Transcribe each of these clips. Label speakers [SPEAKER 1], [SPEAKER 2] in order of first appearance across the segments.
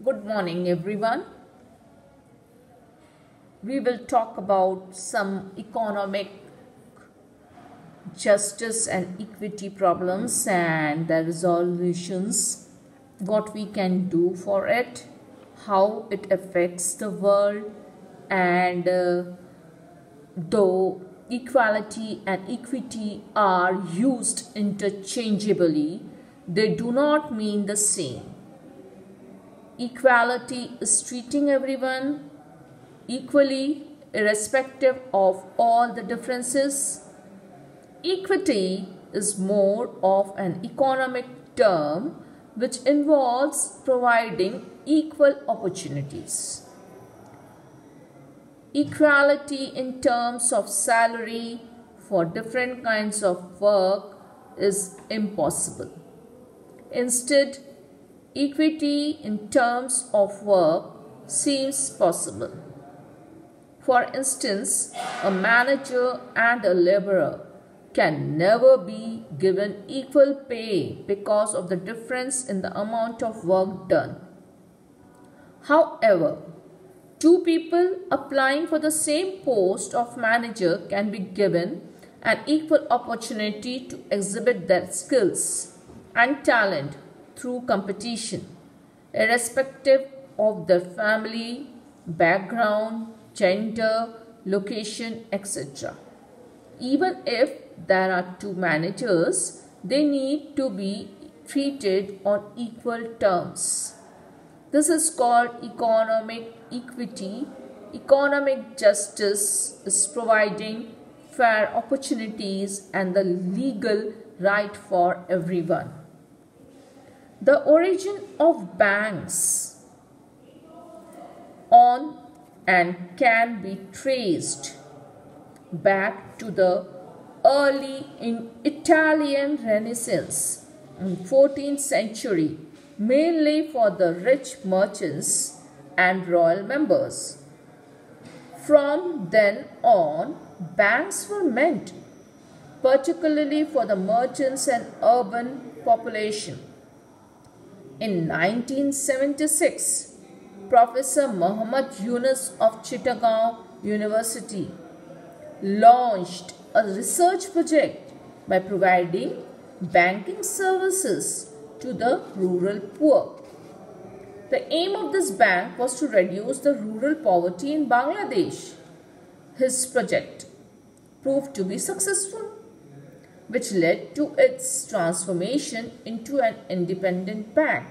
[SPEAKER 1] Good morning, everyone. We will talk about some economic justice and equity problems and the resolutions, what we can do for it, how it affects the world, and though equality and equity are used interchangeably, they do not mean the same. Equality is treating everyone equally, irrespective of all the differences. Equity is more of an economic term which involves providing equal opportunities. Equality in terms of salary for different kinds of work is impossible. Instead, equity in terms of work seems possible. For instance, a manager and a laborer can never be given equal pay because of the difference in the amount of work done. However, two people applying for the same post of manager can be given an equal opportunity to exhibit their skills and talent through competition, irrespective of their family, background, gender, location, etc. Even if there are two managers, they need to be treated on equal terms. This is called economic equity. Economic justice is providing fair opportunities and the legal right for everyone. The origin of banks on and can be traced back to the early Italian Renaissance in 14th century, mainly for the rich merchants and royal members. From then on, banks were meant particularly for the merchants and urban population. In 1976, Professor Muhammad Yunus of Chittagong University launched a research project by providing banking services to the rural poor. The aim of this bank was to reduce the rural poverty in Bangladesh. His project proved to be successful, which led to its transformation into an independent bank.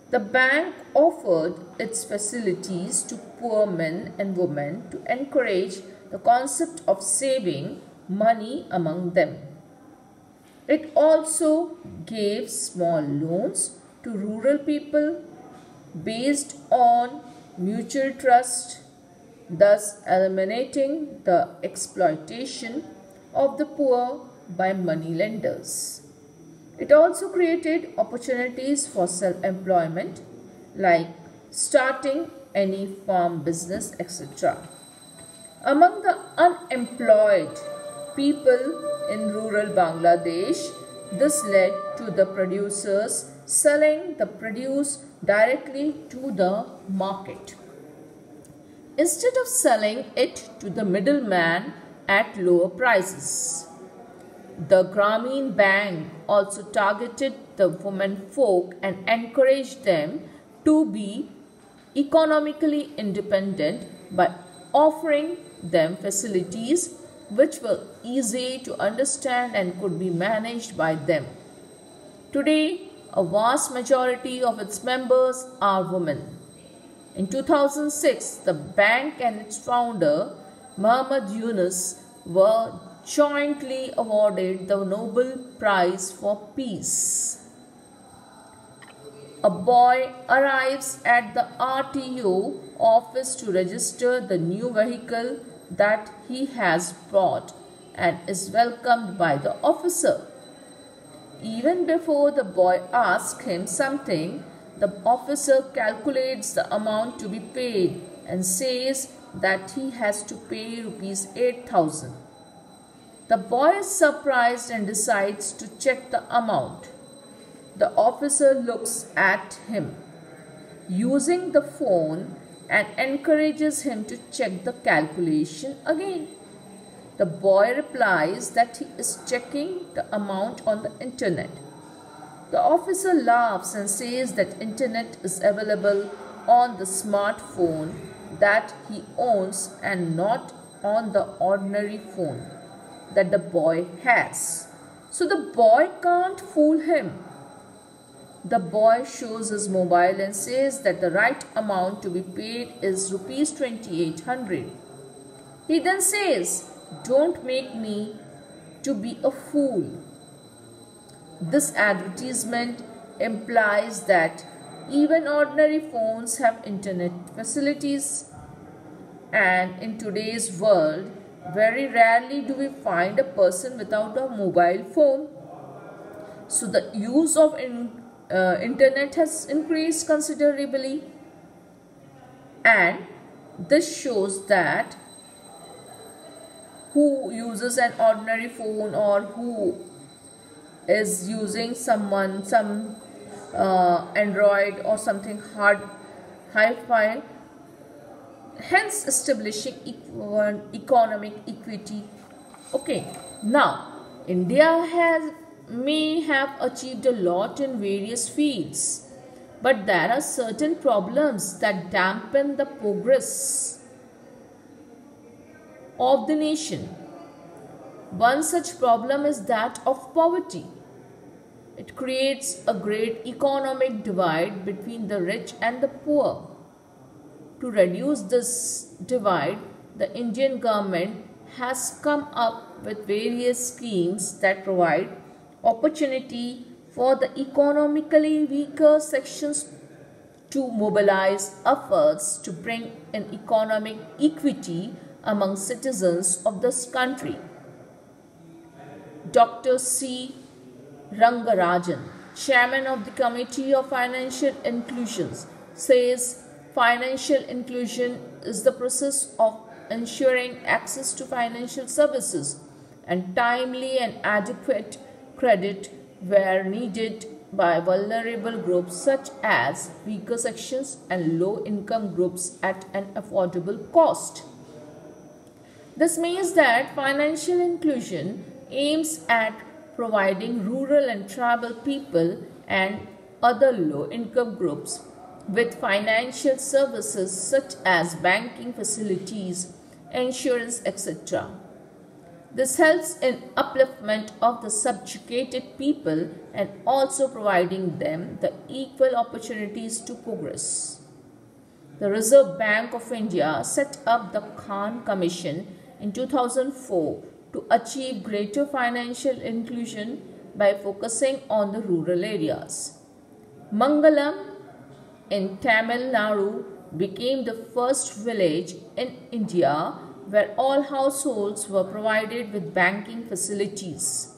[SPEAKER 1] The bank offered its facilities to poor men and women to encourage the concept of saving money among them. It also gave small loans to rural people based on mutual trust, thus eliminating the exploitation of the poor by money lenders. It also created opportunities for self-employment like starting any farm business, etc. Among the unemployed people in rural Bangladesh, this led to the producers selling the produce directly to the market, instead of selling it to the middleman at lower prices. The Grameen Bank also targeted the women folk and encouraged them to be economically independent by offering them facilities which were easy to understand and could be managed by them. Today, a vast majority of its members are women. In 2006, the bank and its founder, Muhammad Yunus, were jointly awarded the Nobel Prize for Peace. A boy arrives at the RTO office to register the new vehicle that he has bought and is welcomed by the officer. Even before the boy asks him something, the officer calculates the amount to be paid and says that he has to pay rupees 8,000. The boy is surprised and decides to check the amount. The officer looks at him. using the phone and encourages him to check the calculation again. The boy replies that he is checking the amount on the internet. The officer laughs and says that internet is available on the smartphone that he owns and not on the ordinary phone that the boy has. So the boy can't fool him. The boy shows his mobile and says that the right amount to be paid is rupees 2800. He then says, "Don't make me to be a fool." This advertisement implies that even ordinary phones have internet facilities, and in today's world, very rarely do we find a person without a mobile phone. So the use of internet has increased considerably, and this shows that who uses an ordinary phone or who is using some Android or something hi-fi, hence establishing economic equity. Okay, now India may have achieved a lot in various fields, but there are certain problems that dampen the progress of the nation. One such problem is that of poverty. It creates a great economic divide between the rich and the poor. To reduce this divide, the Indian government has come up with various schemes that provide opportunity for the economically weaker sections to mobilize efforts to bring in economic equity among citizens of this country. Dr. C. Rangarajan, chairman of the Committee of Financial Inclusion, says financial inclusion is the process of ensuring access to financial services and timely and adequate credit where needed by vulnerable groups such as weaker sections and low-income groups at an affordable cost. This means that financial inclusion aims at providing rural and tribal people and other low-income groups with financial services such as banking facilities, insurance, etc. This helps in upliftment of the subjugated people and also providing them the equal opportunities to progress. The Reserve Bank of India set up the Khan Commission in 2004 to achieve greater financial inclusion by focusing on the rural areas. Mangalam in Tamil Nadu became the first village in India where all households were provided with banking facilities.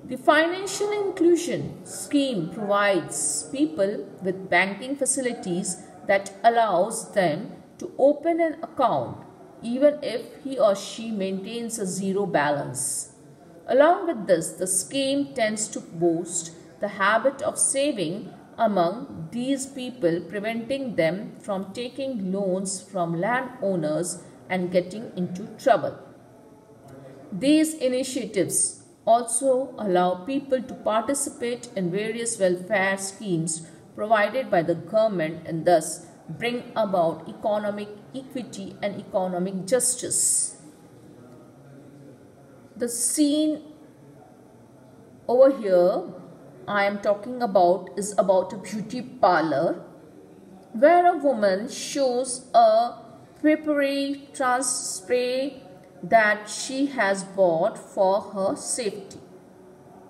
[SPEAKER 1] The Financial Inclusion Scheme provides people with banking facilities that allows them to open an account even if he or she maintains a zero balance. Along with this, the scheme tends to boost the habit of saving among these people, preventing them from taking loans from landowners and getting into trouble. These initiatives also allow people to participate in various welfare schemes provided by the government and thus bring about economic equity and economic justice. The scene over here I am talking about is about a beauty parlor where a woman shows a peppery trans spray that she has bought for her safety.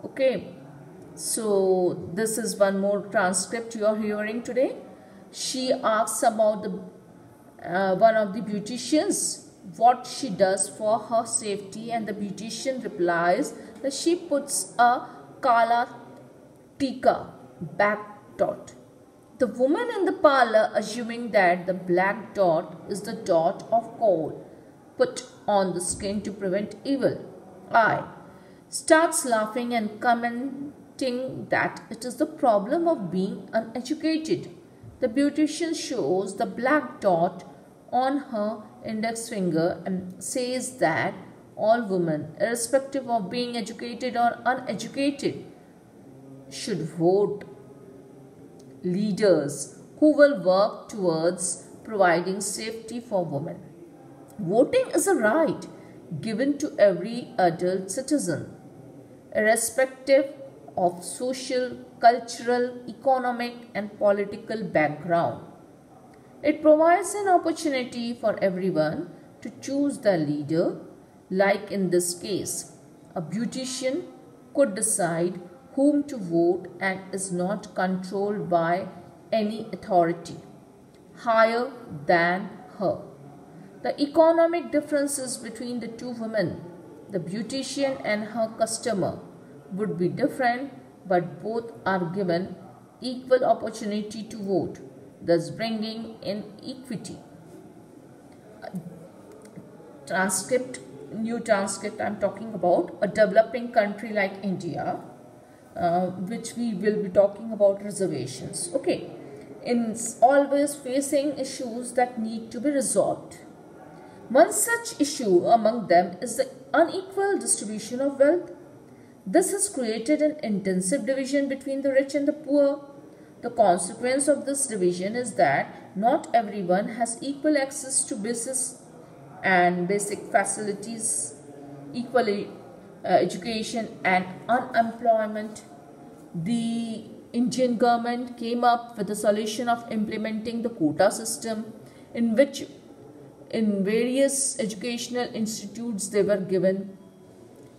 [SPEAKER 1] Okay, so this is one more transcript you are hearing today. She asks about the one of the beauticians what she does for her safety, and the beautician replies that she puts a kala tika black dot. The woman in the parlor, assuming that the black dot is the dot of coal put on the skin to prevent evil eye, starts laughing and commenting that it is the problem of being uneducated. The beautician shows the black dot on her index finger and says that all women, irrespective of being educated or uneducated, should vote leaders who will work towards providing safety for women. Voting is a right given to every adult citizen, irrespective of social, cultural, economic, and political background. It provides an opportunity for everyone to choose the leader, like in this case. A beautician could decide whom to vote and is not controlled by any authority higher than her. The economic differences between the two women, the beautician and her customer, would be different, but both are given equal opportunity to vote, thus bringing in equity. New transcript I'm talking about a developing country like India, which we will be talking about reservations. Okay, it's always facing issues that need to be resolved. One such issue among them is the unequal distribution of wealth. This has created an intensive division between the rich and the poor. The consequence of this division is that not everyone has equal access to basic facilities, equally education and unemployment. The Indian government came up with a solution of implementing the quota system, in which in various educational institutes they were given.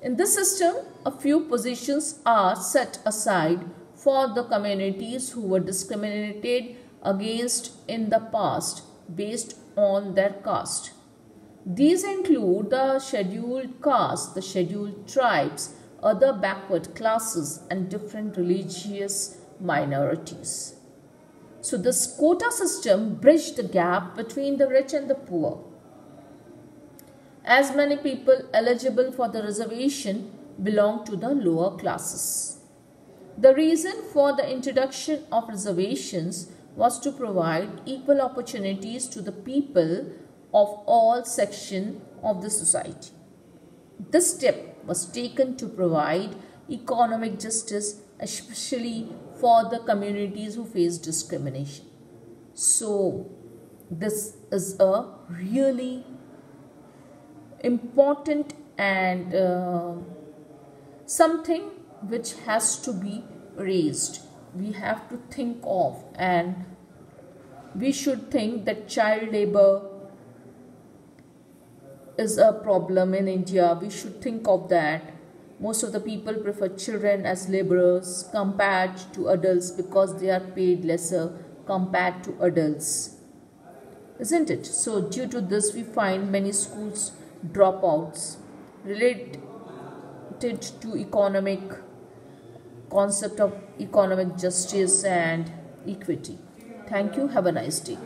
[SPEAKER 1] In this system, a few positions are set aside for the communities who were discriminated against in the past based on their caste. These include the scheduled castes, the scheduled tribes, other backward classes, and different religious minorities. So this quota system bridged the gap between the rich and the poor. As many people eligible for the reservation belong to the lower classes. The reason for the introduction of reservations was to provide equal opportunities to the people of all sections of the society. This step was taken to provide economic justice, especially for the communities who face discrimination. So, this is a really important and something which has to be raised. We have to think of, and we should think that child labor is a problem in India. We should think of that. Most of the people prefer children as laborers compared to adults because they are paid lesser compared to adults, isn't it? So due to this, we find many schools dropouts related to economic concept of economic justice and equity. Thank you. Have a nice day.